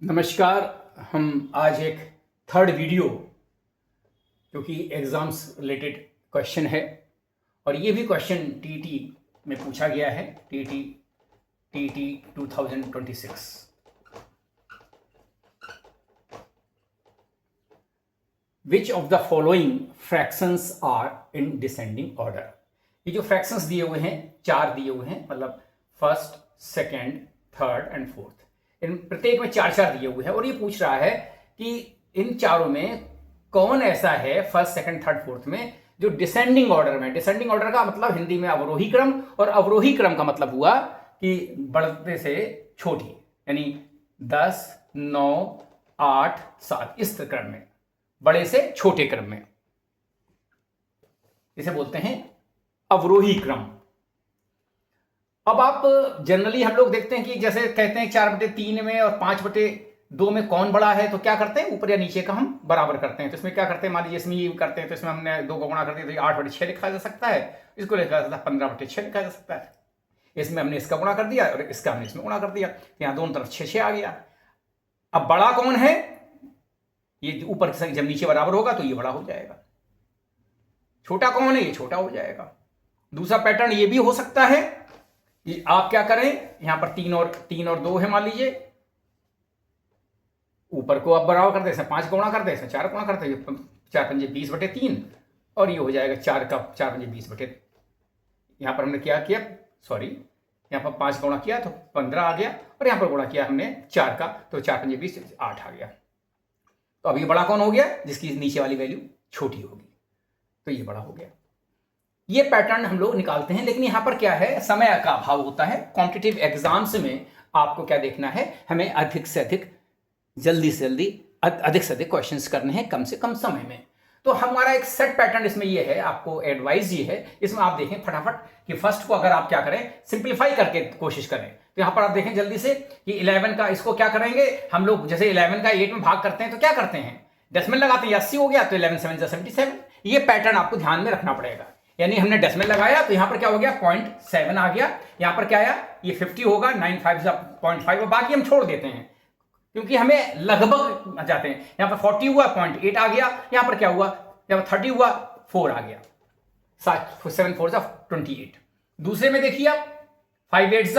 नमस्कार। हम आज एक थर्ड वीडियो जो कि एग्ज़ाम्स रिलेटेड क्वेश्चन है और ये भी क्वेश्चन टीटी में पूछा गया है। TT 2026। Which of the following fractions are in descending order. ये जो फ्रैक्शंस दिए हुए हैं, चार दिए हुए हैं, मतलब first, second, third and fourth. इन प्रत्येक में चार चार दिए हुए हैं और ये पूछ रहा है कि इन चारों में कौन ऐसा है फर्स्ट, सेकंड, थर्ड, फोर्थ में जो डिसेंडिंग ऑर्डर में। डिसेंडिंग ऑर्डर का मतलब हिंदी में अवरोही क्रम, और अवरोही क्रम का मतलब हुआ कि बढ़ते से छोटी, यानी 10, 9, 8, 7 इस क्रम में, बड़े से छोटे क्रम में, इसे बोलते हैं अवरोही क्रम। अब आप जनरली हम लोग देखते हैं कि जैसे कहते हैं 4/3 में और 5/2 में कौन बड़ा है, तो क्या करते हैं, ऊपर या नीचे का हम बराबर करते हैं। तो इसमें क्या करते हैं, मान लीजिए इसमें ये करते हैं तो इसमें हमने 2 को गुणा कर दिया तो 8/6 लिखा जा सकता है, इसको लिखा जा सकता है 15/6 लिखा जा सकता है। इसमें हमने इसका गुणा कर दिया और इसका हमने इसमें गुणा कर दिया, तो यहाँ दोनों तरफ 6 आ गया। अब बड़ा कौन है, ये ऊपर जब नीचे बराबर होगा तो ये बड़ा हो जाएगा। छोटा कौन है, ये छोटा हो जाएगा। दूसरा पैटर्न ये भी हो सकता है, आप क्या करें, यहां पर 3 और 2 है मान लीजिए, ऊपर को आप बराबर कर दे, 5 गुणा कर दे, 4 गुणा करते हैं, 4 पंजे 20/3 और ये हो जाएगा 4 का 4 पंजे 20/, यहां पर हमने क्या किया, सॉरी, यहां पर 5 गुणा किया तो 15 आ गया, और यहां पर गुणा किया हमने 4 का तो 4 पंजे 20, 8 आ गया। तो अब ये बड़ा कौन हो गया, जिसकी नीचे वाली वैल्यू छोटी होगी, तो ये बड़ा हो गया। ये पैटर्न हम लोग निकालते हैं, लेकिन यहां पर क्या है, समय का अभाव होता है। कॉम्पिटिटिव एग्जाम्स में आपको क्या देखना है, हमें अधिक से अधिक, जल्दी से जल्दी, अधिक से अधिक क्वेश्चंस करने हैं कम से कम समय में। तो हमारा एक सेट पैटर्न इसमें ये है, आपको एडवाइस ये है, इसमें आप देखें फटाफट कि फर्स्ट को अगर आप क्या करें, सिंप्लीफाई करके कोशिश करें। तो यहां पर आप देखें जल्दी से कि 11 का, इसको क्या करेंगे हम लोग, जैसे 11 का 8 में भाग करते हैं तो क्या करते हैं, डेसिमल लगाते हैं, 80 हो गया तो 11 7 77। ये पैटर्न आपको ध्यान में रखना पड़ेगा। यानी हमने डेसिमल लगाया तो यहां पर क्या हो गया, 0.7 आ गया। यहां पर क्या आया, ये 50 होगा, 9 5 0.5, बाकी हम छोड़ देते हैं क्योंकि हमें लगभग जाते हैं। यहां पर 40 हुआ, 0.8 आ गया। यहां पर क्या हुआ, जब 30 हुआ 4 आ गया, 7 4 28। दूसरे में देखिए आप, 5 8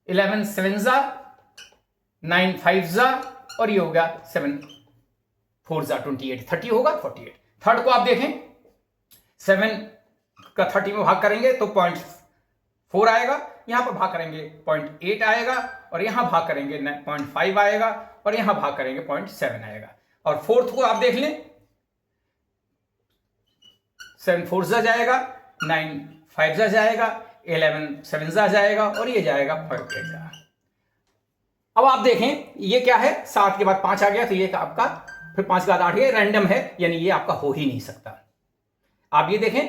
11 7 9 5 और ये हो गया 7 4 28, 30 होगा 48। थर्ड को आप देखें, 7 का 30 में भाग करेंगे तो 0.4 आएगा, यहां पर भाग करेंगे 0.8 आएगा, और यहां भाग करेंगे 0.5 आएगा, और यहां भाग करेंगे 0.7 आएगा। और फोर्थ को आप देख लें, 7 4 जाएगा, 9 5 जाएगा, 11 7 जाएगा, और ये जाएगा 0.8। अब आप देखें ये क्या है, 7 के बाद 5 आ गया तो ये आपका, फिर 5 के बाद 8, ये रैंडम है, यानी ये आपका हो ही नहीं सकता। आप ये देखें,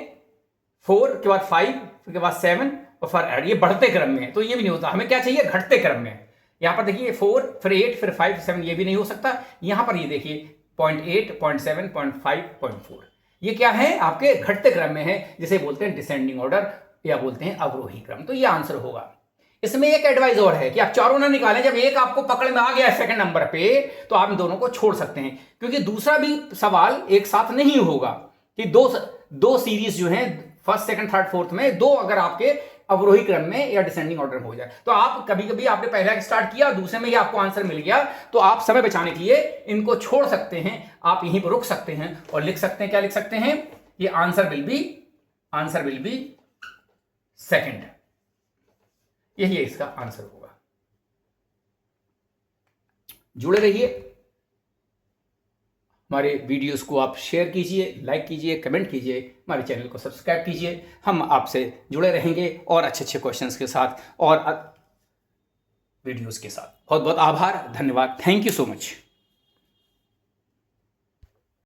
4 के बाद 5 के बाद 7 और फिर ऐड, ये बढ़ते क्रम में है तो ये भी नहीं होता। हमें क्या चाहिए, घटते क्रम में। यहां पर देखिए 4 फिर 8 फिर 5 7, ये भी नहीं हो सकता। यहां पर ये देखिए 0.8 0.7 0.5 0.4, ये क्या है, आपके घटते क्रम में है, जिसे बोलते हैं डिसेंडिंग ऑर्डर या बोलते हैं अवरोही क्रम। तो ये आंसर होगा। इसमें एक एडवाइस और है कि आप चारों ना निकालें, जब एक आपको पकड़ में आ गया है सेकंड नंबर पे तो आप इन दोनों को छोड़ सकते हैं, क्योंकि दूसरा भी सवाल एक साथ नहीं होगा कि दो सीरीज जो हैं फर्स्ट, सेकंड, थर्ड, फोर्थ में, 2 अगर आपके अवरोही क्रम में या डिसेंडिंग ऑर्डर में हो जाए तो आप कभी कभी आपने पहला स्टार्ट किया, दूसरे में ही आपको आंसर मिल गया, तो आप समय बचाने के लिए इनको छोड़ सकते हैं। आप यहीं पर रुक सकते हैं और लिख सकते हैं, क्या लिख सकते हैं, ये आंसर विल बी सेकंड, यही इसका आंसर होगा। जुड़े रहिए, हमारे वीडियोस को आप शेयर कीजिए, लाइक कीजिए, कमेंट कीजिए, हमारे चैनल को सब्सक्राइब कीजिए। हम आपसे जुड़े रहेंगे और अच्छे अच्छे क्वेश्चंस के साथ और वीडियोस के साथ। बहुत बहुत आभार, धन्यवाद, थैंक यू सो मच।